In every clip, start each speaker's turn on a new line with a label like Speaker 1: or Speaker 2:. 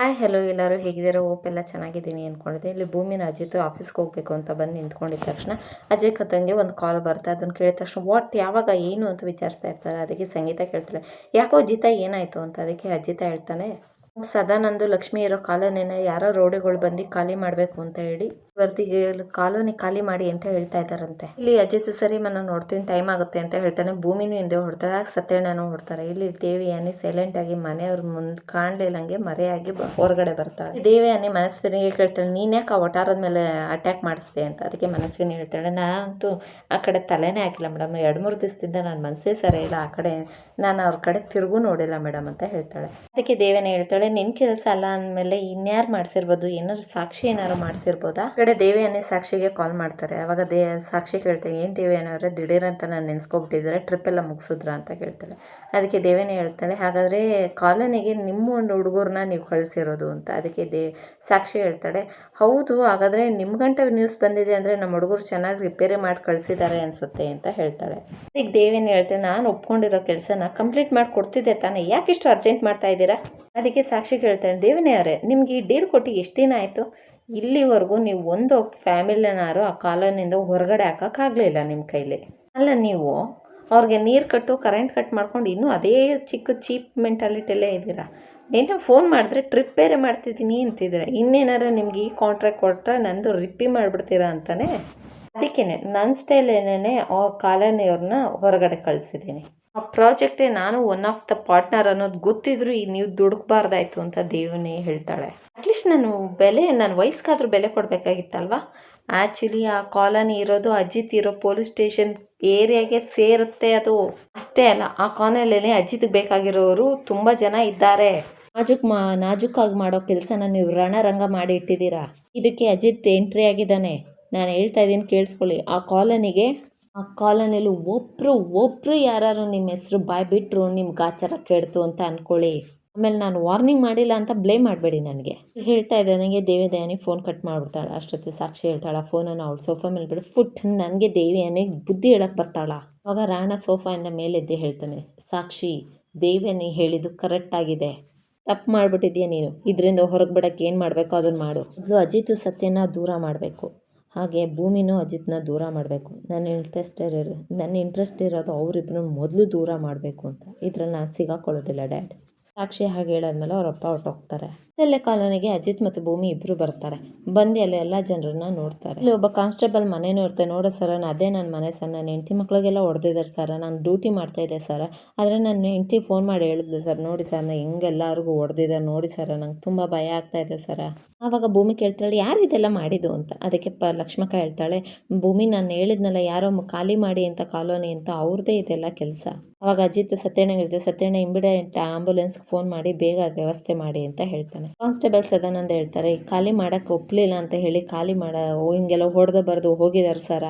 Speaker 1: Hi hello ಎಲ್ಲರೂ ಹೇಗಿದ್ದೀರಾ? Hope ಎಲ್ಲ ಚೆನ್ನಾಗಿದ್ದೀನಿ ಅಂದ್ಕೊಂಡಿದ್ದೆ. ಇಲ್ಲಿ ಭೂಮಿನ ಅಜಿತ್ ಆಫೀಸ್ಗೆ ಹೋಗಬೇಕು ಅಂತ ಬಂದು ನಿಂತ್ಕೊಂಡಿದ್ದ ತಕ್ಷಣ ಅಜಯ್ ಕತ್ತಂಗೆ ಒಂದು ಕಾಲ್ ಬರುತ್ತೆ. ಅದನ್ನು ಕೇಳಿದ ತಕ್ಷಣ ಯಾವಾಗ ಏನು ಅಂತ ವಿಚಾರಿಸ್ತಾ ಇರ್ತಾರೆ. ಅದಕ್ಕೆ ಸಂಗೀತ ಕೇಳ್ತಾಳೆ, ಯಾಕೋ ಅಜಿತ ಏನಾಯಿತು ಅಂತ. ಅದಕ್ಕೆ ಅಜಿತ ಹೇಳ್ತಾನೆ, ಸದಾನಂದು ಲಕ್ಷ್ಮಿ ಇರೋ ಕಾಲೋನಿನ ಯಾರೋ ರೋಡಿಗಳು ಬಂದು ಖಾಲಿ ಮಾಡಬೇಕು ಅಂತ ಹೇಳಿ ವರ್ದಿಗೆ ಕಾಲೋನಿ ಖಾಲಿ ಮಾಡಿ ಅಂತ ಹೇಳ್ತಾ ಇದ್ದಾರಂತೆ. ಇಲ್ಲಿ ಅಜಿತ್ ಸರಿ ನಾನು ನೋಡ್ತೀನಿ ಟೈಮ್ ಆಗುತ್ತೆ ಅಂತ ಹೇಳ್ತಾನೆ. ಭೂಮಿನೂ ಹಿಂದೆ ಹೊಡ್ತಾರೆ, ಆಗ ಸತ್ಯಣ್ಣನೂ ಹೊಡ್ತಾರೆ. ಇಲ್ಲಿ ದೇವಿಯಾನಿ ಸೈಲೆಂಟ್ ಆಗಿ ಮನೆಯವ್ರ ಮುಂದೆ ಕಾಣಲಿಲ್ಲಂಗೆ ಮರೆಯಾಗಿ ಹೊರಗಡೆ ಬರ್ತಾಳೆ. ದೇವಿಯಾನಿ ಮನಸ್ವಿನಿಗೆ ಕೇಳ್ತಾಳೆ, ನೀನ್ ಯಾಕೆ ಆ ಒಟಾರದ ಮೇಲೆ ಅಟ್ಯಾಕ್ ಮಾಡಿಸ್ದೆ ಅಂತ. ಅದಕ್ಕೆ ಮನಸ್ವಿನಿ ಹೇಳ್ತಾಳೆ, ನಾನಂತೂ ಆ ಕಡೆ ತಲೆನೇ ಹಾಕಿಲ್ಲ ಮೇಡಮ್, 2-3 ದಿವಸದಿಂದ ನನ್ನ ಮನಸ್ಸೇ ಸರಿ ಇಲ್ಲ, ಆ ಕಡೆ ನಾನು ಅವ್ರ ಕಡೆ ತಿರುಗೂ ನೋಡಿಲ್ಲ ಮೇಡಮ್ ಅಂತ ಹೇಳ್ತಾಳೆ. ಅದಕ್ಕೆ ದೇವಿಯಾನಿ ಹೇಳ್ತಾಳೆ, ನಿನ್ ಕೆಲಸ ಅಲ್ಲ ಅಂದಮೇಲೆ ಇನ್ಯಾರು ಮಾಡಿಸಿರ್ಬೋದು, ಏನಾದ್ರು ಸಾಕ್ಷಿ ಏನಾದ್ರು ಮಾಡಿಸಿರ್ಬೋದಾ. ಆ ಕಡೆ ದೇವಿಯಾನಿ ಸಾಕ್ಷಿಗೆ ಕಾಲ್ ಮಾಡ್ತಾರೆ. ಅವಾಗ ಸಾಕ್ಷಿ ಕೇಳ್ತಾಳೆ, ಏನು ದೇವಿಯಾನಿ ಅವರೇ ದಿಢೀರ್ ಅಂತ ನಾನು ನೆನೆಸ್ಕೊಬಿಟ್ಟಿದ್ರೆ ಟ್ರಿಪ್ ಎಲ್ಲ ಮುಗಿಸಿದ್ರ ಅಂತ ಕೇಳ್ತಾಳೆ. ಅದಕ್ಕೆ ದೇವಿಯಾನಿ ಹೇಳ್ತಾಳೆ, ಹಾಗಾದರೆ ಕಾಲೋನಿಗೆ ನಿಮ್ಮ ಒಂದು ಹುಡುಗರನ್ನ ನೀವು ಕಳಿಸಿರೋದು ಅಂತ. ಅದಕ್ಕೆ ಸಾಕ್ಷಿ ಹೇಳ್ತಾಳೆ, ಹೌದು, ಹಾಗಾದರೆ ನಿಮ್ಮ ಗಂಟ ನ್ಯೂಸ್ ಬಂದಿದೆ ಅಂದರೆ ನಮ್ಮ ಹುಡುಗರು ಚೆನ್ನಾಗಿ ರಿಪೇರಿ ಮಾಡಿ ಕಳಿಸಿದ್ದಾರೆ ಅನಿಸುತ್ತೆ ಅಂತ ಹೇಳ್ತಾಳೆ. ಈಗ ದೇವಿಯಾನಿ ಹೇಳ್ತಾಳೆ, ನಾನು ಒಪ್ಕೊಂಡಿರೋ ಕೆಲಸನ ಕಂಪ್ಲೀಟ್ ಮಾಡಿ ಕೊಡ್ತಿದ್ದೆ ತಾನೇ, ಯಾಕೆ ಇಷ್ಟು ಅರ್ಜೆಂಟ್ ಮಾಡ್ತಾ ಇದ್ದೀರಾ. ಅದಕ್ಕೆ ಸಾಕ್ಷಿ ಕೇಳ್ತಾಳೆ, ದೇವಿಯಾನಿ ಅವರೇ ನಿಮ್ಗೆ ಈ ಡೀಲ್ ಕೊಟ್ಟು ಎಷ್ಟು ದಿನ ಆಯಿತು, ಇಲ್ಲಿವರೆಗೂ ನೀವು ಒಂದು ಫ್ಯಾಮಿಲಿನಾರು ಆ ಕಾಲೋನಿಂದ ಹೊರಗಡೆ ಹಾಕೋಕ್ಕಾಗಲಿಲ್ಲ ನಿಮ್ಮ ಕೈಲಿ. ಅಲ್ಲ, ನೀವು ಅವ್ರಿಗೆ ನೀರು ಕಟ್ಟು ಕರೆಂಟ್ ಕಟ್ ಮಾಡ್ಕೊಂಡು ಇನ್ನೂ ಅದೇ ಚಿಕ್ಕ ಚೀಪ್ ಮೆಂಟಾಲಿಟಿಯಲ್ಲೇ ಇದ್ದೀರಾ. ಏನೋ ಫೋನ್ ಮಾಡಿದ್ರೆ ಟ್ರಿಪ್ ಬೇರೆ ಮಾಡ್ತಿದ್ದೀನಿ ಅಂತಿದ್ರೆ, ಇನ್ನೇನಾರು ನಿಮ್ಗೆ ಈ ಕಾಂಟ್ರಾಕ್ಟ್ ಕೊಟ್ಟರೆ ನಂದು ರಿಪ್ಪಿ ಮಾಡಿಬಿಡ್ತೀರಾ ಅಂತಾನೆ. ಅದಕ್ಕೇ ನನ್ನ ಸ್ಟೈಲೇನೇ ಆ ಕಾಲೋನಿಯವ್ರನ್ನ ಹೊರಗಡೆ ಕಳಿಸಿದ್ದೀನಿ. ಆ ಪ್ರಾಜೆಕ್ಟೇ ನಾನು ಒನ್ ಆಫ್ ದ ಪಾರ್ಟ್ನರ್ ಅನ್ನೋದು ಗೊತ್ತಿದ್ರು ನೀವು ದುಡುಕ್ಬಾರ್ದಾಯ್ತು ಅಂತ ದೇವನೇ ಹೇಳ್ತಾಳೆ. ಅಟ್ಲೀಸ್ಟ್ ನನ್ನ ವಯಸ್ಸಿಗಾದ್ರೂ ಬೆಲೆ ಕೊಡಬೇಕಾಗಿತ್ತಲ್ವಾ. ಆ್ಯಕ್ಚುಲಿ ಆ ಕಾಲೋನಿ ಇರೋದು ಅಜಿತ್ ಇರೋ ಪೊಲೀಸ್ ಸ್ಟೇಷನ್ ಏರಿಯಾಗೆ ಸೇರುತ್ತೆ. ಅದು ಅಷ್ಟೇ ಅಲ್ಲ, ಆ ಕಾಲೋನಿಯಲ್ಲಿ ಅಜಿತ್ಗೆ ಬೇಕಾಗಿರೋರು ತುಂಬ ಜನ ಇದ್ದಾರೆ. ನಾಜೂಕಾಗಿ ಮಾಡೋ ಕೆಲಸನ ನೀವು ರಣರಂಗ ಮಾಡಿ ಇಟ್ಟಿದ್ದೀರಾ. ಇದಕ್ಕೆ ಅಜಿತ್ ಎಂಟ್ರಿ ಆಗಿದ್ದಾನೆ. ನಾನು ಹೇಳ್ತಾ ಇದ್ದೀನಿ ಕೇಳಿಸ್ಕೊಳ್ಳಿ. ಆ ಕಾಲೋನಿಯಲ್ಲಿ ಒಬ್ರು ಯಾರು ನಿಮ್ಮ ಹೆಸರು ಬಾಯ್ ಬಿಟ್ಟರು ನಿಮ್ಗೆ ಆಚಾರ ಕೆಡ್ತು ಅಂತ ಅಂದ್ಕೊಳ್ಳಿ. ಆಮೇಲೆ ನಾನು ವಾರ್ನಿಂಗ್ ಮಾಡಿಲ್ಲ ಅಂತ ಬ್ಲೇಮ್ ಮಾಡಬೇಡಿ ನನಗೆ. ಹೇಳ್ತಾ ಇದ್ದೆ ನನಗೆ ದೇವಿಯಾನಿ ಫೋನ್ ಕಟ್ ಮಾಡಿಬಿಡ್ತಾಳೆ. ಅಷ್ಟೊತ್ತಿಗೆ ಸಾಕ್ಷಿ ಹೇಳ್ತಾಳೆ, ಆ ಫೋನನ್ನು ಅವಳು ಸೋಫಾ ಮೇಲೆ ಬಿಟ್ಟು ನನಗೆ ದೇವಿಯಾನಿ ಬುದ್ಧಿ ಹೇಳಕ್ಕೆ ಬರ್ತಾಳ. ಆವಾಗ ರಾಣ ಸೋಫಾಯಿಂದ ಮೇಲೆದ್ದೆ ಹೇಳ್ತಾನೆ, ಸಾಕ್ಷಿ ದೇವಿಯಾನಿ ಹೇಳಿದ್ದು ಕರೆಕ್ಟ್ ಆಗಿದೆ, ತಪ್ಪು ಮಾಡಿಬಿಟ್ಟಿದ್ಯಾ ನೀನು, ಇದರಿಂದ ಹೊರಗೆ ಬಿಡೋಕ್ಕೆ ಏನು ಮಾಡಬೇಕು ಅದನ್ನು ಮಾಡು. ಮೊದಲು ಅಜಿತ್ ಸತ್ಯನ ದೂರ ಮಾಡಬೇಕು, ಹಾಗೆ ಭೂಮಿನೂ ಅಜಿತ್ನ ದೂರ ಮಾಡಬೇಕು. ನನ್ನ ಇಂಟ್ರೆಸ್ಟ್ ಇರೋದು ಅವರಿಬ್ಬರು ಮೊದಲು ದೂರ ಮಾಡಬೇಕು ಅಂತ. ಇದ್ರಲ್ಲಿ ನಾನು ಸಿಗಾಕೊಳ್ಳೋದಿಲ್ಲ ಡ್ಯಾಡ್. ಸಾಕ್ಷಿ ಹಾಗೆ ಹೇಳಾದ್ಮೇಲೆ ಅವರಪ್ಪ ಹೊರಟೋಗ್ತಾರೆ. ಅಲ್ಲೇ ಕಾಲೋನಿಗೆ ಅಜಿತ್ ಮತ್ತು ಭೂಮಿ ಇಬ್ಬರು ಬರ್ತಾರೆ. ಬಂದು ಅಲ್ಲಿ ಎಲ್ಲ ಜನರನ್ನ ನೋಡ್ತಾರೆ. ಇಲ್ಲಿ ಒಬ್ಬ ಕಾನ್ಸ್ಟೇಬಲ್ ಮನೇನೂ ಇರ್ತಾರೆ. ನೋಡೋ ಸರ್, ಅದೇ ನನ್ನ ಮನೆ ಸರ್, ನನ್ನ ಹೆಂಡತಿ ಮಕ್ಳಿಗೆಲ್ಲ ಹೊಡೆದಿದ್ದಾರೆ ಸರ್, ನಾನು ಡ್ಯೂಟಿ ಮಾಡ್ತಾಯಿದ್ದೆ ಸರ್, ಆದರೆ ನನ್ನ ಹೆಂಡತಿ ಫೋನ್ ಮಾಡಿ ಹೇಳಿದ್ಲು ಸರ್, ನೋಡಿ ಸರ್ ನಾನು ಹೆಂಗೆಲ್ಲರಿಗೂ ಹೊಡೆದಿದ್ದಾರೆ ನೋಡಿ ಸರ್, ನಂಗೆ ತುಂಬ ಭಯ ಆಗ್ತಾಯಿದೆ ಸರ್. ಆವಾಗ ಭೂಮಿ ಕೇಳ್ತಾಳೆ, ಯಾರು ಇದೆಲ್ಲ ಮಾಡಿದ್ದು ಅಂತ. ಅದಕ್ಕೆ ಲಕ್ಷ್ಮಕ್ಕ ಹೇಳ್ತಾಳೆ, ಭೂಮಿ ನಾನು ಹೇಳಿದ್ನಲ್ಲ ಯಾರೋ ಖಾಲಿ ಮಾಡಿ ಅಂತ ಕಾಲೋನಿ ಅಂತ, ಅವ್ರದ್ದೇ ಇದೆಲ್ಲ ಕೆಲಸ. ಅವಾಗ ಅಜಿತ್ ಸತ್ಯಣ್ಣ ಹೇಳ್ತಾರೆ, ಸತ್ಯಣ್ಣ ಇಮಿಡಿಯೇಟ್ ಆಂಬುಲೆನ್ಸ್ಗೆ ಫೋನ್ ಮಾಡಿ ಬೇಗ ವ್ಯವಸ್ಥೆ ಮಾಡಿ ಅಂತ ಹೇಳ್ತಾನೆ. ಕಾನ್ಸ್ಟೇಬಲ್ ಸದಾನಂದ ಹೇಳ್ತಾರೆ, ಖಾಲಿ ಮಾಡೋಕ್ಕೆ ಒಪ್ಪಲಿಲ್ಲ ಅಂತ ಹೇಳಿ ಖಾಲಿ ಹಿಂಗೆಲ್ಲ ಹೊಡೆದು ಬರೆದು ಹೋಗಿದ್ದಾರೆ ಸರ.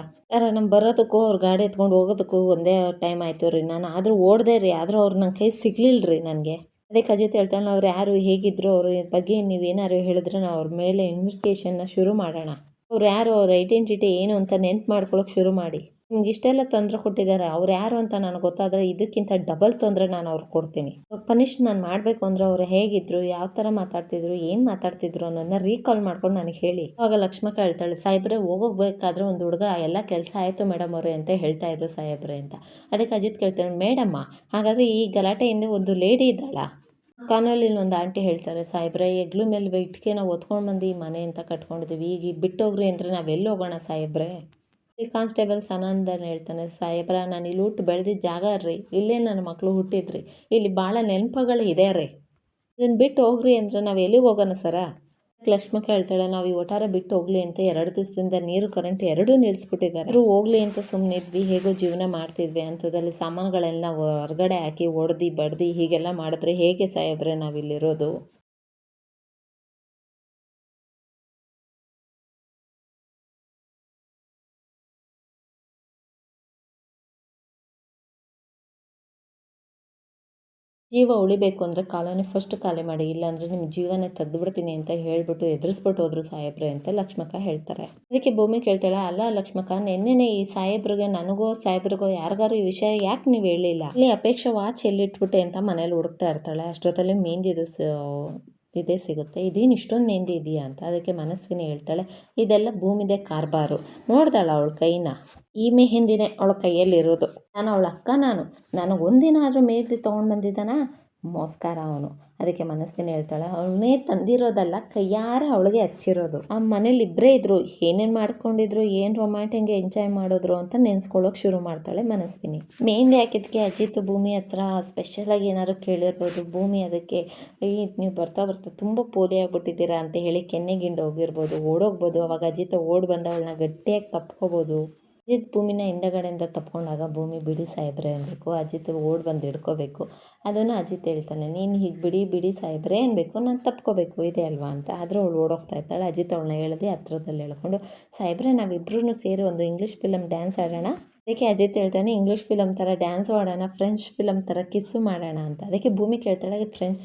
Speaker 1: ನಮ್ಮ ಬರೋದಕ್ಕೂ ಅವ್ರ ಗಾಡಿ ಎತ್ಕೊಂಡು ಹೋಗೋದಕ್ಕೂ ಒಂದೇ ಟೈಮ್ ಆಯಿತು ರೀ, ನಾನು ಆದರೂ ಓಡಿದೆ ರೀ, ಆದರೂ ಅವ್ರು ನನ್ನ ಕೈ ಸಿಗ್ಲಿಲ್ಲ ರೀ ನನಗೆ. ಅದಕ್ಕೆ ಅಜಿತ್ ಹೇಳ್ತಾನೆ, ಅವ್ರು ಯಾರು ಹೇಗಿದ್ರು ಅವ್ರ ಬಗ್ಗೆ ನೀವೇನಾದ್ರು ಹೇಳಿದ್ರೆ ನಾವು ಅವ್ರ ಮೇಲೆ ಇನ್ವೆಸ್ಟಿಗೇಷನ್ನ ಶುರು ಮಾಡೋಣ. ಅವ್ರು ಯಾರು, ಅವ್ರ ಐಡೆಂಟಿಟಿ ಏನು ಅಂತ ನೆನ್ಪು ಮಾಡ್ಕೊಳ್ಳೋಕೆ ಶುರು ಮಾಡಿ. ನಿಮ್ಗೆ ಇಷ್ಟೆಲ್ಲ ತೊಂದರೆ ಕೊಟ್ಟಿದ್ದಾರೆ, ಅವ್ರು ಯಾರು ಅಂತ ನನಗೆ ಗೊತ್ತಾದರೆ ಇದಕ್ಕಿಂತ ಡಬಲ್ ತೊಂದರೆ ನಾನು ಅವ್ರಿಗೆ ಕೊಡ್ತೀನಿ. ಪನಿಷ್ ನಾನು ಮಾಡಬೇಕು ಅಂದರೆ ಅವ್ರು ಹೇಗಿದ್ರು, ಯಾವ ಥರ ಮಾತಾಡ್ತಿದ್ರು, ಏನು ಮಾತಾಡ್ತಿದ್ರು ಅನ್ನೋದನ್ನ ರೀಕಾಲ್ ಮಾಡ್ಕೊಂಡು ನನಗೆ ಹೇಳಿ. ಆವಾಗ ಲಕ್ಷ್ಮಕ್ಕ ಹೇಳ್ತಾಳೆ, ಸಾಹೇಬ್ರೆ ಹೋಗಬೇಕಾದ್ರೆ ಒಂದು ಹುಡುಗ ಎಲ್ಲ ಕೆಲಸ ಆಯಿತು ಮೇಡಮ್ ಅವರೇ ಅಂತ ಹೇಳ್ತಾ ಇದ್ದು ಸಾಹೇಬ್ರೆ ಅಂತ. ಅದಕ್ಕೆ ಅಜಿತ್ ಕೇಳ್ತಾನೆ, ಮೇಡಮ್ಮ ಹಾಗಾದರೆ ಈ ಗಲಾಟೆ ಹಿಂದೆ ಒಂದು ಲೇಡಿ ಇದ್ದಾಳ. ಕಾನಲ್ಲಿ ಒಂದು ಆಂಟಿ ಹೇಳ್ತಾರೆ, ಸಾಹೇಬ್ರೆ ಹೆಗ್ಲು ಮೇಲೆ ಇಟ್ಕೆ ನಾವು ಹೊತ್ಕೊಂಡು ಬಂದು ಈ ಮನೆ ಅಂತ ಕಟ್ಕೊಂಡಿದ್ದೀವಿ, ಈಗ ಬಿಟ್ಟೋಗ್ರಿ ಅಂದರೆ ನಾವೆಲ್ಲಿ ಹೋಗೋಣ ಸಾಹೇಬ್ರೆ. ಈ ಕಾನ್ಸ್ಟೇಬಲ್ ಸನಾನಂದನ್ ಹೇಳ್ತಾನೆ, ಸಾಹೇಬ್ರ ನಾನು ಇಲ್ಲಿ ಹುಟ್ಟು ಬೆಳೆದಿದ್ದ ಜಾಗ ರೀ, ಇಲ್ಲೇ ನನ್ನ ಮಕ್ಕಳು ಹುಟ್ಟಿದ್ರಿ, ಇಲ್ಲಿ ಭಾಳ ನೆನಪುಗಳು ಇದೆ ರೀ, ಇದನ್ನು ಬಿಟ್ಟು ಹೋಗ್ರಿ ಅಂದರೆ ನಾವು ಎಲ್ಲಿಗೆ ಹೋಗೋಣ ಸರ. ಲಕ್ಷ್ಮಕ್ಕ ಹೇಳ್ತಾಳೆ, ನಾವು ಈ ಒಟಾರ ಬಿಟ್ಟು ಹೋಗ್ಲಿ ಅಂತ 2 ದಿವಸದಿಂದ ನೀರು ಕರೆಂಟ್ ಎರಡೂ ನಿಲ್ಲಿಸ್ಬಿಟ್ಟಿದ್ದಾರೆ, ಹೋಗ್ಲಿ ಅಂತ ಸುಮ್ಮನಿದ್ವಿ, ಹೇಗೋ ಜೀವನ ಮಾಡ್ತಿದ್ವಿ. ಅಂಥದ್ರಲ್ಲಿ ಸಾಮಾನುಗಳೆಲ್ಲ ಹೊರಗಡೆ ಹಾಕಿ ಹೊಡೆದು ಬಡ್ದು ಹೀಗೆಲ್ಲ ಮಾಡಿದ್ರೆ ಹೇಗೆ ಸಾಹೇಬ್ರೆ ನಾವಿಲ್ಲಿರೋದು. ಜೀವ ಉಳಿಬೇಕು ಅಂದರೆ ಕಾಲೋನಿ ಫಸ್ಟ್ ಖಾಲಿ ಮಾಡಿ, ಇಲ್ಲಾಂದರೆ ನಿಮ್ಮ ಜೀವನ ತೆಗೆದುಬಿಡ್ತೀನಿ ಅಂತ ಹೇಳ್ಬಿಟ್ಟು ಎದುರಿಸ್ಬಿಟ್ಟು ಹೋದ್ರು ಸಾಹೇಬ್ರೆ ಅಂತ ಲಕ್ಷ್ಮಕ್ಕ ಹೇಳ್ತಾರೆ. ಅದಕ್ಕೆ ಭೂಮಿ ಕೇಳ್ತಾಳೆ, ಅಲ್ಲ ಲಕ್ಷ್ಮಕ್ಕ, ನೆನ್ನೆನೇ ಈ ಸಾಹೇಬ್ರಿಗೆ, ನನಗೋ ಸಾಹೇಬ್ರಿಗೋ ಯಾರಿಗಾರು ಈ ವಿಷಯ ಯಾಕೆ ನೀವು ಹೇಳಿಲ್ಲ, ಇಲ್ಲಿ ಅಪೇಕ್ಷೆ ವಾಚ್ ಎಲ್ಲಿಟ್ಬಿಟ್ಟೆ ಅಂತ ಮನೇಲಿ ಹುಡುಕ್ತಾ ಇರ್ತಾಳೆ. ಅಷ್ಟೊತ್ತಲ್ಲಿ ಮೆಹಂದಿದು ಇದೇ ಸಿಗುತ್ತೆ, ಇದೇನು ಇಷ್ಟೊಂದು ಮೆಹಂದಿ ಇದೆಯಾ ಅಂತ. ಅದಕ್ಕೆ ಮನಸ್ವಿನಿ ಹೇಳ್ತಾಳೆ, ಇದೆಲ್ಲ ಭೂಮಿದೆ ಕಾರ್ಬಾರು. ನೋಡ್ದಾಳ ಅವಳ ಕೈನ, ಈ ಮೆಹಂದಿನೇ ಅವಳ ಕೈಯಲ್ಲಿರೋದು. ನಾನು ಅವಳ ಅಕ್ಕ, ನನಗೆ ಒಂದಿನ ಆದರೂ ಮೆಹಂದಿ ತೊಗೊಂಡು ಬಂದಿದ್ದಾನಾ? ಮೋಸ್ಕಾರ ಅವನು. ಅದಕ್ಕೆ ಮನಸ್ವಿನಿ ಹೇಳ್ತಾಳೆ, ಅವಳನ್ನೇ ತಂದಿರೋದಲ್ಲ, ಕೈಯಾರೆ ಅವಳಿಗೆ ಹಚ್ಚಿರೋದು. ಆ ಮನೇಲಿ ಇಬ್ಬರೇ ಇದ್ರು, ಏನೇನು ಮಾಡ್ಕೊಂಡಿದ್ರು, ಏನು ರೊಮ್ಯಾಂಟಿಕ್ ಎಂಜಾಯ್ ಮಾಡಿದ್ರು ಅಂತ ನೆನೆಸ್ಕೊಳ್ಳೋಕೆ ಶುರು ಮಾಡ್ತಾಳೆ ಮನಸ್ವಿನಿ. ಮೆಹಂದಿ ಹಾಕಿದ್ದಕ್ಕೆ ಅಜಿತ್ ಭೂಮಿ ಹತ್ರ ಸ್ಪೆಷಲಾಗಿ ಏನಾದ್ರು ಕೇಳಿರ್ಬೋದು. ಭೂಮಿ ಅದಕ್ಕೆ, ನೀವು ಬರ್ತಾ ತುಂಬ ಪೋಲಿ ಆಗ್ಬಿಟ್ಟಿದ್ದೀರಾ ಅಂತ ಹೇಳಿ ಕೆನ್ನೆಗಿಂಡು ಹೋಗಿರ್ಬೋದು, ಓಡೋಗ್ಬೋದು. ಅವಾಗ ಅಜಿತ್ ಓಡಿ ಬಂದ ಅವಳನ್ನ ಗಟ್ಟಿಯಾಗಿ ತಪ್ಕೋಬೋದು. ಅಜಿತ್ ಭೂಮಿನ ಹಿಂದಗಡೆಯಿಂದ ತಪ್ಕೊಂಡಾಗ ಭೂಮಿ ಬಿಡಿ ಸಾಹೇಬ್ರೆ ಅನ್ಬೇಕು. ಅಜಿತ್ ಓಡಿ ಬಂದು ಹಿಡ್ಕೋಬೇಕು. ಅದನ್ನು ಅಜಿತ್ ಹೇಳ್ತಾನೆ, ನೀನು ಹೀಗೆ ಬಿಡಿ ಸಾಹೇಬ್ರೆ ಅನ್ಬೇಕು, ನಾನು ತಪ್ಕೋಬೇಕು ಇದೆ ಅಲ್ವಾ ಅಂತ. ಆದರೂ ಅವಳು ಓಡೋಗ್ತಾ ಇರ್ತಾಳೆ. ಅಜಿತ್ ಅವಳನ್ನ ಹೇಳ್ದೆ ಹತ್ರದಲ್ಲಿ ಹೇಳ್ಕೊಂಡು, ಸಾಹೇಬ್ರೆ ನಾವಿಬ್ರೂ ಸೇರಿ ಒಂದು ಇಂಗ್ಲೀಷ್ ಫಿಲಮ್ ಡ್ಯಾನ್ಸ್ ಆಡೋಣ. ಅದಕ್ಕೆ ಅಜಿತ್ ಹೇಳ್ತಾನೆ, ಇಂಗ್ಲೀಷ್ ಫಿಲಮ್ ಥರ ಡ್ಯಾನ್ಸು ಆಡೋಣ, ಫ್ರೆಂಚ್ ಫಿಲಮ್ ಥರ ಕಿಸ್ಸು ಮಾಡೋಣ ಅಂತ. ಅದಕ್ಕೆ ಭೂಮಿ ಕೇಳ್ತಾಳೆ, ಫ್ರೆಂಚ್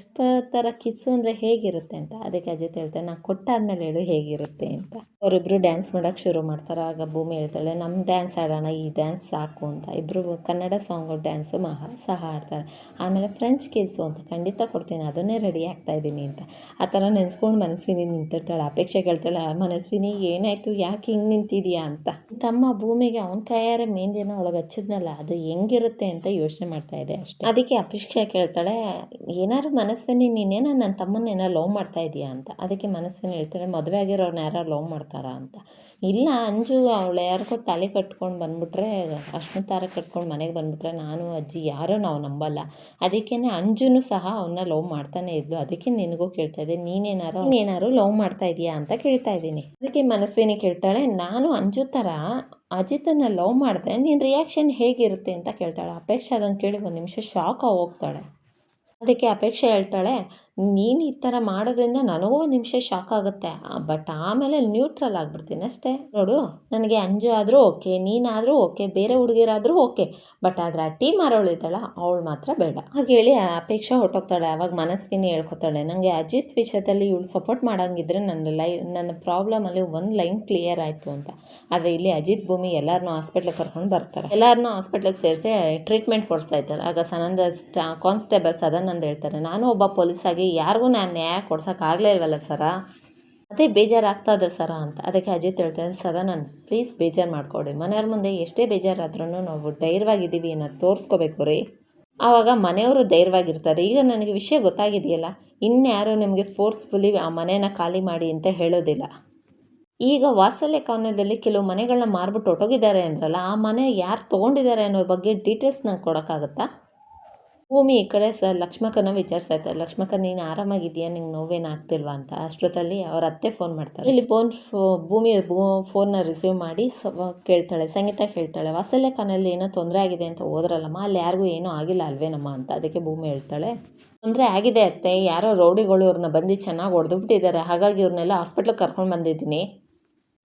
Speaker 1: ಥರ ಕಿಸ್ಸು ಅಂದರೆ ಹೇಗಿರುತ್ತೆ ಅಂತ. ಅದಕ್ಕೆ ಅಜಿತ್ ಹೇಳ್ತಾನೆ, ನಾನು ಕೊಟ್ಟಾದ್ಮೇಲೆ ಹೇಳು ಹೇಗಿರುತ್ತೆ ಅಂತ. ಅವರಿಬ್ಬರು ಡ್ಯಾನ್ಸ್ ಮಾಡೋಕ್ಕೆ ಶುರು ಮಾಡ್ತಾರೆ. ಆಗ ಭೂಮಿ ಹೇಳ್ತಾಳೆ, ನಮ್ಮ ಡ್ಯಾನ್ಸ್ ಆಡೋಣ, ಈ ಡ್ಯಾನ್ಸ್ ಸಾಕು ಅಂತ. ಇಬ್ಬರು ಕನ್ನಡ ಸಾಂಗು ಡ್ಯಾನ್ಸು ಸಹ ಆಡ್ತಾರೆ. ಆಮೇಲೆ ಫ್ರೆಂಚ್ ಕಿಸ್ಸು ಅಂತ, ಖಂಡಿತ ಕೊಡ್ತೀನಿ, ಅದನ್ನೇ ರೆಡಿ ಆಗ್ತಾಯಿದ್ದೀನಿ ಅಂತ. ಆ ಥರ ನೆನೆಸ್ಕೊಂಡು ಮನಸ್ವಿನಿ ನಿಂತಿರ್ತಾಳೆ. ಅಪೇಕ್ಷೆ ಕೇಳ್ತಾಳೆ, ಮನಸ್ವಿನಿ ಏನಾಯಿತು, ಯಾಕೆ ಹಿಂಗೆ ನಿಂತಿದೆಯಾ ಅಂತ. ತಮ್ಮ ಭೂಮಿಗೆ ಅವನ ಕೈಯಾರೆ ಮೆಹಂದಿನ ಒಳಗೆ ಹಚ್ಚಿದ್ನಲ್ಲ, ಅದು ಹೆಂಗಿರುತ್ತೆ ಅಂತ ಯೋಚನೆ ಮಾಡ್ತಾ ಇದೆ ಅಷ್ಟೇ. ಅದಕ್ಕೆ ಅಪೇಕ್ಷೆ ಕೇಳ್ತಾಳೆ, ಏನಾದ್ರು ಮನಸ್ವಿನಿ ನೀನೇನೋ ನನ್ನ ತಮ್ಮನ್ನೇನೋ ಲವ್ ಮಾಡ್ತಾ ಇದೀಯಾ ಅಂತ. ಅದಕ್ಕೆ ಮನಸ್ವಿನಿ ಹೇಳ್ತಾಳೆ, ಮದುವೆ ಆಗಿರೋರ್ನ ಯಾರು ಲವ್ ಮಾಡ್ತಾರಾ ಅಂತ. ಇಲ್ಲ, ಅಂಜು ಅವಳು ಯಾರಿಗೋ ತಾಳಿ ಕಟ್ಕೊಂಡು ಬಂದುಬಿಟ್ರೆ, ಅರ್ಶಿನ ದಾರ ಕಟ್ಕೊಂಡು ಮನೆಗೆ ಬಂದುಬಿಟ್ರೆ ನಾನು ಅಜ್ಜಿ ಯಾರೋ ನಾವು ನಂಬಲ್ಲ. ಅದಕ್ಕೇ ಅಂಜುನೂ ಸಹ ಅವನ್ನ ಲವ್ ಮಾಡ್ತಾನೆ ಇದ್ಲು. ಅದಕ್ಕೆ ನಿನಗೂ ಕೇಳ್ತಾ ಇದ್ದೆ, ನೀನೇನಾರು ಲವ್ ಮಾಡ್ತಾ ಇದೀಯಾ ಅಂತ ಕೇಳ್ತಾ ಇದ್ದೀನಿ. ಅದಕ್ಕೆ ಮನಸ್ವಿನಿ ಕೇಳ್ತಾಳೆ, ನಾನು ಅಂಜು ಥರ ಅಜಿತನ್ನ ಲವ್ ಮಾಡಿದೆ, ನಿನ್ನ ರಿಯಾಕ್ಷನ್ ಹೇಗಿರುತ್ತೆ ಅಂತ ಕೇಳ್ತಾಳೆ. ಅಪೇಕ್ಷೆ ಅದನ್ನು ಕೇಳಿ ಒಂದು ನಿಮಿಷ ಶಾಕ್ ಹೋಗ್ತಾಳೆ. ಅದಕ್ಕೆ ಅಪೇಕ್ಷೆ ಹೇಳ್ತಾಳೆ, ನೀನು ಈ ಥರ ಮಾಡೋದ್ರಿಂದ ನನಗೂ ಒಂದು ನಿಮಿಷ ಶಾಕ್ ಆಗುತ್ತೆ, ಬಟ್ ಆಮೇಲೆ ನ್ಯೂಟ್ರಲ್ ಆಗಿಬಿಡ್ತೀನಿ ಅಷ್ಟೇ. ನೋಡು, ನನಗೆ ಅಂಜು ಆದರೂ ಓಕೆ, ನೀನಾದರೂ ಓಕೆ, ಬೇರೆ ಹುಡುಗಿರಾದರೂ ಓಕೆ, ಬಟ್ ಆದರೆ ಆ ಟೀಮ್ ಮಾರೋಳಿದ್ದಾಳ ಅವಳು ಮಾತ್ರ ಬೇಡ. ಹಾಗೆ ಹೇಳಿ ಅಪೇಕ್ಷೆ ಹೊಟ್ಟೋಗ್ತಾಳೆ. ಆವಾಗ ಮನಸ್ವಿನಿ ಹೇಳ್ಕೊತಾಳೆ, ನನಗೆ ಅಜಿತ್ ವಿಷಯದಲ್ಲಿ ಇವಳು ಸಪೋರ್ಟ್ ಮಾಡೋಂಗಿದ್ರೆ ನನ್ನ ಪ್ರಾಬ್ಲಮಲ್ಲಿ ಒಂದು ಲೈನ್ ಕ್ಲಿಯರ್ ಆಯಿತು ಅಂತ. ಆದರೆ ಇಲ್ಲಿ ಅಜಿತ್ ಭೂಮಿ ಎಲ್ಲರನ್ನೂ ಹಾಸ್ಪಿಟ್ಲಿಗೆ ಕರ್ಕೊಂಡು ಬರ್ತಾರೆ. ಎಲ್ಲರನ್ನೂ ಹಾಸ್ಪಿಟ್ಲಿಗೆ ಸೇರಿಸಿ ಟ್ರೀಟ್ಮೆಂಟ್ ಕೊಡಿಸ್ತಾ ಇದ್ದಾರೆ. ಆಗ ಸನಂದ ಕಾನ್ಸ್ಟೇಬಲ್ ಸದಾನಂದ್ ಹೇಳ್ತಾರೆ, ನಾನು ಒಬ್ಬ ಪೊಲೀಸಾಗಿ ಯಾರಿಗೂ ನಾನು ನ್ಯಾಯ ಕೊಡ್ಸೋಕ್ಕಾಗಲೇ ಇಲ್ವಲ್ಲ ಸರ, ಅದೇ ಬೇಜಾರಾಗ್ತದೆ ಸರ ಅಂತ. ಅದಕ್ಕೆ ಅಜಿತ್ ಹೇಳ್ತಾರೆ, ಸದಾನಂದ್ ಪ್ಲೀಸ್ ಬೇಜಾರು ಮಾಡಿಕೊಡಿ, ಮನೆಯವ್ರ ಮುಂದೆ ಎಷ್ಟೇ ಬೇಜಾರಾದ್ರೂ ನಾವು ಧೈರ್ಯವಾಗಿದ್ದೀವಿ ಅನ್ನೋದು ತೋರಿಸ್ಕೋಬೇಕು ರೀ. ಆವಾಗ ಮನೆಯವರು ಧೈರ್ಯವಾಗಿರ್ತಾರೆ. ಈಗ ನನಗೆ ವಿಷಯ ಗೊತ್ತಾಗಿದೆಯಲ್ಲ, ಇನ್ಯಾರು ನಿಮಗೆ ಫೋರ್ಸ್ಫುಲಿ ಆ ಮನೇನ ಖಾಲಿ ಮಾಡಿ ಅಂತ ಹೇಳೋದಿಲ್ಲ. ಈಗ ವಾತ್ಸಲ್ಯ ಕಾಲೋನಿಯಲ್ಲಿ ಕೆಲವು ಮನೆಗಳನ್ನ ಮಾರ್ಬಿಟ್ಟು ಹೊಟ್ಟೋಗಿದ್ದಾರೆ ಅಂದ್ರಲ್ಲ, ಆ ಮನೆ ಯಾರು ತೊಗೊಂಡಿದ್ದಾರೆ ಅನ್ನೋ ಬಗ್ಗೆ ಡೀಟೇಲ್ಸ್ ನಂಗೆ ಕೊಡೋಕ್ಕಾಗತ್ತಾ? ಭೂಮಿ ಈ ಕಡೆ ಲಕ್ಷ್ಮಕ್ಕನ ವಿಚಾರಿಸ್ತಾ ಇರ್ತಾರೆ, ಲಕ್ಷ್ಮಕ್ಕ ನೀನು ಆರಾಮಾಗಿದೆಯಾ, ನಿಂಗೆ ನೋವೇನು ಆಗ್ತಿಲ್ವಾ ಅಂತ. ಅಷ್ಟೊತ್ತಲ್ಲಿ ಅವ್ರ ಅತ್ತೆ ಫೋನ್ ಮಾಡ್ತಾರೆ. ಇಲ್ಲಿ ಭೂಮಿ ಫೋನ್ನ ರಿಸೀವ್ ಮಾಡಿ ಕೇಳ್ತಾಳೆ, ಸಂಗೀತ ಕೇಳ್ತಾಳೆ, ವಾತ್ಸಲ್ಯ ಕಾಲೋನಿಯಲ್ಲಿ ಏನೋ ತೊಂದರೆ ಆಗಿದೆ ಅಂತ ಹೋದ್ರಲ್ಲಮ್ಮ, ಅಲ್ಲಿ ಯಾರಿಗೂ ಏನೂ ಆಗಿಲ್ಲ ಅಲ್ವೇನಮ್ಮ ಅಂತ. ಅದಕ್ಕೆ ಭೂಮಿ ಹೇಳ್ತಾಳೆ, ತೊಂದರೆ ಆಗಿದೆ ಅತ್ತೆ, ಯಾರೋ ರೌಡಿಗಳು ಇವ್ರನ್ನ ಬಂದು ಚೆನ್ನಾಗಿ ಹೊಡೆದ್ಬಿಟ್ಟಿದ್ದಾರೆ, ಹಾಗಾಗಿ ಇವ್ರನ್ನೆಲ್ಲ ಹಾಸ್ಪಿಟ್ಲಿಗೆ ಕರ್ಕೊಂಡು ಬಂದಿದ್ದೀನಿ.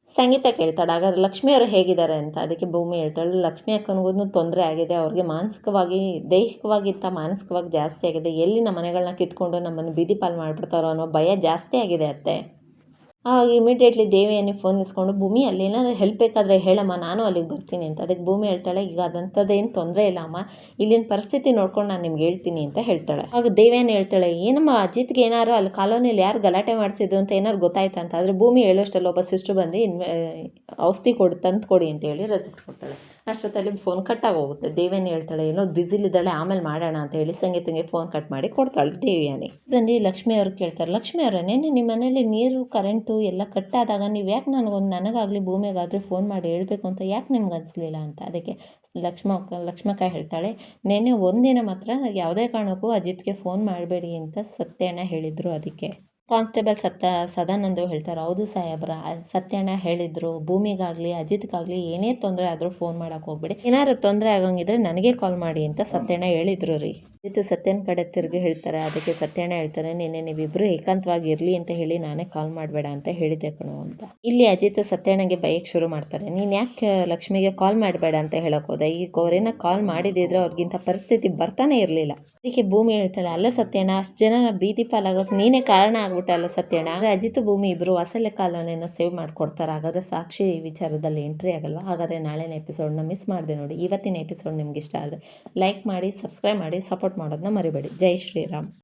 Speaker 1: ಸಂಗೀತ ಕೇಳ್ತಾಳೆ, ಹಾಗಾದ್ರೆ ಲಕ್ಷ್ಮಿಯವರು ಹೇಗಿದ್ದಾರೆ ಅಂತ. ಅದಕ್ಕೆ ಭೂಮಿ ಹೇಳ್ತಾಳೆ, ಲಕ್ಷ್ಮಿ ಅಕ್ಕನಿಗೂ ತೊಂದರೆ ಆಗಿದೆ, ಅವ್ರಿಗೆ ಮಾನಸಿಕವಾಗಿ ದೈಹಿಕವಾಗಿಂತ ಮಾನಸಿಕವಾಗಿ ಜಾಸ್ತಿ ಆಗಿದೆ, ಎಲ್ಲಿ ನಮ್ಮ ಮನೆಗಳನ್ನ ಕಿತ್ಕೊಂಡು ನಮ್ಮನ್ನು ಬೀದಿ ಪಾಲು ಮಾಡಿಬಿಡ್ತಾರೋ ಅನ್ನೋ ಭಯ ಜಾಸ್ತಿ ಆಗಿದೆ ಅತ್ತೆ. ಆವಾಗ ಇಮಿಡಿಯೇಟ್ಲಿ ದೇವಿಯನ್ನು ಫೋನ್ ಇಸ್ಕೊಂಡು, ಭೂಮಿ ಅಲ್ಲಿ ಏನಾದ್ರು ಹೆಲ್ಪ್ ಬೇಕಾದರೆ ಹೇಳಮ್ಮ, ನಾನು ಅಲ್ಲಿಗೆ ಬರ್ತೀನಿ ಅಂತ. ಅದಕ್ಕೆ ಭೂಮಿ ಹೇಳ್ತಾಳೆ, ಈಗ ಅದಂಥದ್ದೇನು ತೊಂದರೆ ಇಲ್ಲ ಅಮ್ಮ, ಇಲ್ಲಿನ ಪರಿಸ್ಥಿತಿ ನೋಡ್ಕೊಂಡು ನಾನು ನಿಮ್ಗೆ ಹೇಳ್ತೀನಿ ಅಂತ ಹೇಳ್ತಾಳೆ. ಆಗ ದೇವಿಯನ್ನು ಹೇಳ್ತಾಳೆ, ಏನಮ್ಮ ಅಜಿತ್ಗೆ ಏನಾರು ಅಲ್ಲಿ ಕಾಲೋನಿಯಲ್ಲಿ ಯಾರು ಗಲಾಟೆ ಮಾಡಿಸಿದ್ರು ಅಂತ ಏನಾರು ಗೊತ್ತಾಯ್ತಾ ಅಂತ. ಆದರೆ ಭೂಮಿ ಹೇಳೋಷ್ಟಲ್ಲ ಒಬ್ಬ ಸಿಸ್ಟರ್ ಬಂದು ಔಷಧಿ ತಂದು ಕೊಡಿ ಅಂತ ಹೇಳಿ ರೆಸಿಪ್ಟ್ ಕೊಡ್ತಾಳೆ. ಅಷ್ಟೊತ್ತಲ್ಲಿ ಫೋನ್ ಕಟ್ಟಾಗಿ ಹೋಗುತ್ತೆ. ದೇವಿಯನ್ನು ಹೇಳ್ತಾಳೆ, ಏನೋ ಬ್ಯುಸಿಲಿದ್ದಾಳೆ, ಆಮೇಲೆ ಮಾಡೋಣ ಅಂತ ಹೇಳಿ ಸಂಗೀತಂಗೆ ಫೋನ್ ಕಟ್ ಮಾಡಿ ಕೊಡ್ತಾಳೆ ದೇವಿಯಾನಿ. ಬಂದು ಲಕ್ಷ್ಮಿ ಅವ್ರಿಗೆ ಕೇಳ್ತಾರೆ, ಲಕ್ಷ್ಮಿ ಅವರೇ ನೆನ್ನೆ ನಿಮ್ಮ ಮನೇಲಿ ನೀರು ಕರೆಂಟು ಎಲ್ಲ ಕಟ್ಟಾದಾಗ ನೀವು ಯಾಕೆ ನನಗಾಗಲಿ ಭೂಮಿಗಾಗಲಿ ಫೋನ್ ಮಾಡಿ ಹೇಳಬೇಕು ಅಂತ ಯಾಕೆ ನಿಮ್ಗೆ ಅನಿಸ್ಲಿಲ್ಲ ಅಂತ. ಅದಕ್ಕೆ ಲಕ್ಷ್ಮಕ್ಕ ಹೇಳ್ತಾಳೆ, ನೆನ್ನೆ ಒಂದಿನ ಮಾತ್ರ ಯಾವುದೇ ಕಾರಣಕ್ಕೂ ಅಜಿತ್ಗೆ ಫೋನ್ ಮಾಡಬೇಡಿ ಅಂತ ಸತ್ಯಣ್ಣ ಹೇಳಿದರು. ಅದಕ್ಕೆ ಕಾನ್ಸ್ಟೇಬಲ್ ಸದಾನಂದು ಹೇಳ್ತಾರೆ, ಹೌದು ಸಾಹೇಬ್ರ, ಸತ್ಯಣ್ಣ ಹೇಳಿದ್ರು, ಭೂಮಿಗಾಗಲಿ ಅಜಿತ್ಗಾಗಲಿ ಏನೇ ತೊಂದರೆ ಆದರೂ ಫೋನ್ ಮಾಡೋಕೆ ಹೋಗ್ಬೇಡಿ, ಏನಾದ್ರು ತೊಂದರೆ ಆಗೋಂಗಿದ್ರೆ ನನಗೆ ಕಾಲ್ ಮಾಡಿ ಅಂತ ಸತ್ಯಣ್ಣ ಹೇಳಿದ್ರು ರೀ. ಇದು ಸತ್ಯನ ಕಡೆ ತಿರುಗಿ ಹೇಳ್ತಾರೆ. ಅದಕ್ಕೆ ಸತ್ಯಣ್ಣ ಹೇಳ್ತಾರೆ, ನಿನ್ನೆ ನೀವಿಬ್ಬರು ಏಕಾಂತವಾಗಿ ಇರಲಿ ಅಂತ ಹೇಳಿ ನಾನೇ ಕಾಲ್ ಮಾಡಬೇಡ ಅಂತ ಹೇಳಿದ್ದೆ ಕಣೋ ಅಂತ. ಇಲ್ಲಿ ಅಜಿತ್ ಸತ್ಯಣ್ಣಗೆ ಬೈಯಕ್ಕೆ ಶುರು ಮಾಡ್ತಾರೆ, ನೀನು ಯಾಕೆ ಲಕ್ಷ್ಮಿಗೆ ಕಾಲ್ ಮಾಡಬೇಡ ಅಂತ ಹೇಳಕ್ ಹೋದೆ, ಈಗ ಅವರೇನ ಕಾಲ್ ಮಾಡಿದಿದ್ರೆ ಅವ್ರಿಗಿಂತ ಪರಿಸ್ಥಿತಿ ಬರ್ತಾನೆ ಇರಲಿಲ್ಲ. ಅದಕ್ಕೆ ಭೂಮಿ ಹೇಳ್ತಾಳೆ, ಅಲ್ಲ ಸತ್ಯಣ್ಣ, ಅಷ್ಟು ಜನ ಬೀದಿ ಪಾಲಾಗೋಕೆ ನೀನೇ ಕಾರಣ ಆಗ್ಬಿಟ್ಟಲ್ಲ ಸತ್ಯಣ್ಣ. ಆಗ ಅಜಿತ್ ಭೂಮಿ ಇಬ್ಬರು ವಾತ್ಸಲ್ಯ ಕಾಲೋನಿಯನ್ನು ಸೇವ್ ಮಾಡಿಕೊಡ್ತಾರೆ. ಹಾಗಾದರೆ ಸಾಕ್ಷಿ ಈ ವಿಚಾರದಲ್ಲಿ ಎಂಟ್ರಿ ಆಗಲ್ವಾ? ಹಾಗಾದರೆ ನಾಳಿನ ಎಪಿಸೋಡ್ನ ಮಿಸ್ ಮಾಡಿದೆ ನೋಡಿ. ಇವತ್ತಿನ ಎಪಿಸೋಡ್ ನಿಮ್ಗೆ ಇಷ್ಟ ಆದರೆ ಲೈಕ್ ಮಾಡಿ, ಸಬ್ಸ್ಕ್ರೈಬ್ ಮಾಡಿ, ಸಪೋರ್ಟ್ ಮಾಡೋದನ್ನ ಮರಿಬೇಡಿ. ಜೈ ಶ್ರೀರಾಮ್.